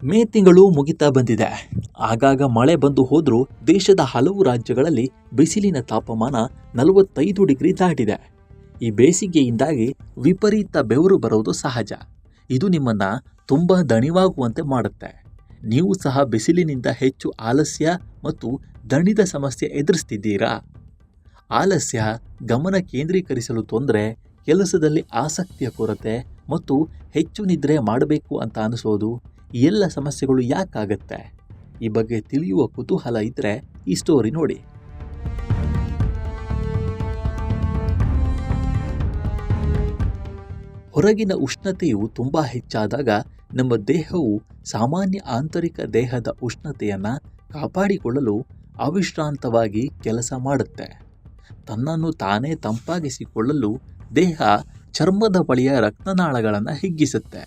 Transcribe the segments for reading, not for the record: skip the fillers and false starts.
ಮೇ ತಿಂಗಳು ಮುಗಿತಾ ಬಂದಿದೆ. ಆಗಾಗ ಮಳೆ ಬಂದು ಹೋದ್ರೂ ದೇಶದ ಹಲವು ರಾಜ್ಯಗಳಲ್ಲಿ ಬಿಸಿಲಿನ ತಾಪಮಾನ 45 ಡಿಗ್ರಿ ದಾಟಿದೆ. ಈ ಬೇಸಿಗೆಯಿಂದಾಗಿ ವಿಪರೀತ ಬೆವರು ಬರೋದು ಸಹಜ. ಇದು ನಿಮ್ಮನ್ನ ತುಂಬ ದಣಿವಾಗುವಂತೆ ಮಾಡುತ್ತೆ. ನೀವು ಸಹ ಬಿಸಿಲಿನಿಂದ ಹೆಚ್ಚು ಆಲಸ್ಯ ಮತ್ತು ದಣಿದ ಸಮಸ್ಯೆ ಎದುರಿಸ್ತಿದ್ದೀರಾ? ಆಲಸ್ಯ, ಗಮನ ಕೇಂದ್ರೀಕರಿಸಲು ತೊಂದರೆ, ಕೆಲಸದಲ್ಲಿ ಆಸಕ್ತಿಯ ಕೊರತೆ ಮತ್ತು ಹೆಚ್ಚು ನಿದ್ರೆ ಮಾಡಬೇಕು ಅಂತ ಅನಿಸೋದು, ಈ ಎಲ್ಲ ಸಮಸ್ಯೆಗಳು ಯಾಕಾಗತ್ತೆ? ಈ ಬಗ್ಗೆ ತಿಳಿಯುವ ಕುತೂಹಲ ಇದ್ದರೆ ಈ ಸ್ಟೋರಿ ನೋಡಿ. ಹೊರಗಿನ ಉಷ್ಣತೆಯು ತುಂಬ ಹೆಚ್ಚಾದಾಗ ನಮ್ಮ ದೇಹವು ಸಾಮಾನ್ಯ ಆಂತರಿಕ ದೇಹದ ಉಷ್ಣತೆಯನ್ನು ಕಾಪಾಡಿಕೊಳ್ಳಲು ಅವಿಶ್ರಾಂತವಾಗಿ ಕೆಲಸ ಮಾಡುತ್ತೆ. ತನ್ನನ್ನು ತಾನೇ ತಂಪಾಗಿಸಿಕೊಳ್ಳಲು ದೇಹ ಚರ್ಮದ ಬಳಿಯ ರಕ್ತನಾಳಗಳನ್ನು ಹಿಗ್ಗಿಸುತ್ತೆ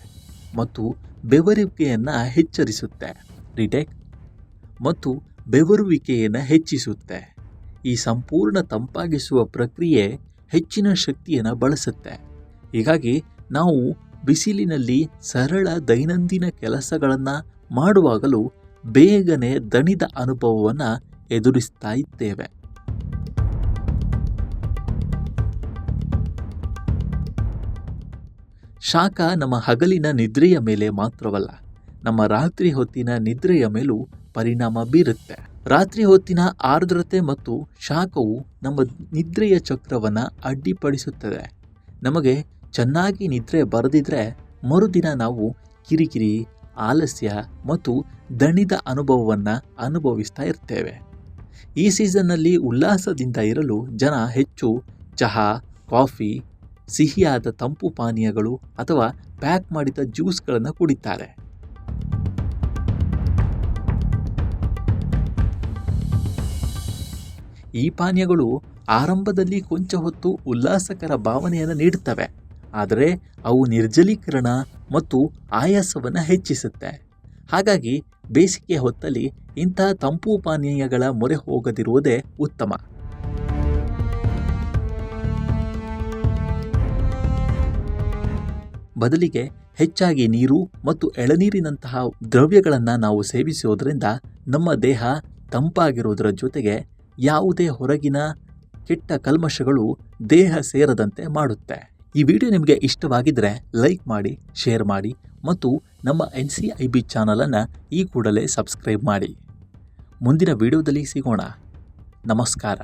ಮತ್ತು ಬೆವರುವಿಕೆಯನ್ನು ಹೆಚ್ಚಿಸುತ್ತೆ. ಈ ಸಂಪೂರ್ಣ ತಂಪಾಗಿಸುವ ಪ್ರಕ್ರಿಯೆ ಹೆಚ್ಚಿನ ಶಕ್ತಿಯನ್ನು ಬಳಸುತ್ತೆ. ಹೀಗಾಗಿ ನಾವು ಬಿಸಿಲಿನಲ್ಲಿ ಸರಳ ದೈನಂದಿನ ಕೆಲಸಗಳನ್ನು ಮಾಡುವಾಗಲೂ ಬೇಗನೆ ದಣಿದ ಅನುಭವವನ್ನು ಎದುರಿಸ್ತಾ ಇದ್ದೇವೆ. ಶಾಖ ನಮ್ಮ ಹಗಲಿನ ನಿದ್ರೆಯ ಮೇಲೆ ಮಾತ್ರವಲ್ಲ, ನಮ್ಮ ರಾತ್ರಿ ಹೊತ್ತಿನ ನಿದ್ರೆಯ ಮೇಲೂ ಪರಿಣಾಮ ಬೀರುತ್ತೆ. ರಾತ್ರಿ ಹೊತ್ತಿನ ಆರ್ದ್ರತೆ ಮತ್ತು ಶಾಖವು ನಮ್ಮ ನಿದ್ರೆಯ ಚಕ್ರವನ್ನು ಅಡ್ಡಿಪಡಿಸುತ್ತದೆ. ನಮಗೆ ಚೆನ್ನಾಗಿ ನಿದ್ರೆ ಬರದಿದ್ರೆ ಮರುದಿನ ನಾವು ಕಿರಿಕಿರಿ, ಆಲಸ್ಯ ಮತ್ತು ದಣಿದ ಅನುಭವವನ್ನು ಅನುಭವಿಸ್ತಾ ಇರ್ತೇವೆ. ಈ ಸೀಸನ್ನಲ್ಲಿ ಉಲ್ಲಾಸದಿಂದ ಇರಲು ಜನ ಹೆಚ್ಚು ಚಹಾ, ಕಾಫಿ, ಸಿಹಿಯಾದ ತಂಪು ಪಾನೀಯಗಳು ಅಥವಾ ಪ್ಯಾಕ್ ಮಾಡಿದ ಜ್ಯೂಸ್ಗಳನ್ನು ಕುಡಿತಾರೆ. ಈ ಪಾನೀಯಗಳು ಆರಂಭದಲ್ಲಿ ಕೊಂಚ ಹೊತ್ತು ಉಲ್ಲಾಸಕರ ಭಾವನೆಯನ್ನು ನೀಡುತ್ತವೆ, ಆದರೆ ಅವು ನಿರ್ಜಲೀಕರಣ ಮತ್ತು ಆಯಾಸವನ್ನು ಹೆಚ್ಚಿಸುತ್ತೆ. ಹಾಗಾಗಿ ಬೇಸಿಗೆ ಹೊತ್ತಲ್ಲಿ ಇಂತಹ ತಂಪು ಪಾನೀಯಗಳ ಮೊರೆ ಹೋಗದಿರುವುದೇ ಉತ್ತಮ. ಬದಲಿಗೆ ಹೆಚ್ಚಾಗಿ ನೀರು ಮತ್ತು ಎಳನೀರಿನಂತಹ ದ್ರವ್ಯಗಳನ್ನು ನಾವು ಸೇವಿಸುವುದರಿಂದ ನಮ್ಮ ದೇಹ ತಂಪಾಗಿರುವುದರ ಜೊತೆಗೆ ಯಾವುದೇ ಹೊರಗಿನ ಕೆಟ್ಟ ಕಲ್ಮಶಗಳು ದೇಹ ಸೇರದಂತೆ ಮಾಡುತ್ತೆ. ಈ ವಿಡಿಯೋ ನಿಮಗೆ ಇಷ್ಟವಾಗಿದ್ದರೆ ಲೈಕ್ ಮಾಡಿ, ಶೇರ್ ಮಾಡಿ ಮತ್ತು ನಮ್ಮ NCIB ಚಾನಲನ್ನು ಈ ಕೂಡಲೇ ಸಬ್ಸ್ಕ್ರೈಬ್ ಮಾಡಿ. ಮುಂದಿನ ವಿಡಿಯೋದಲ್ಲಿ ಸಿಗೋಣ. ನಮಸ್ಕಾರ.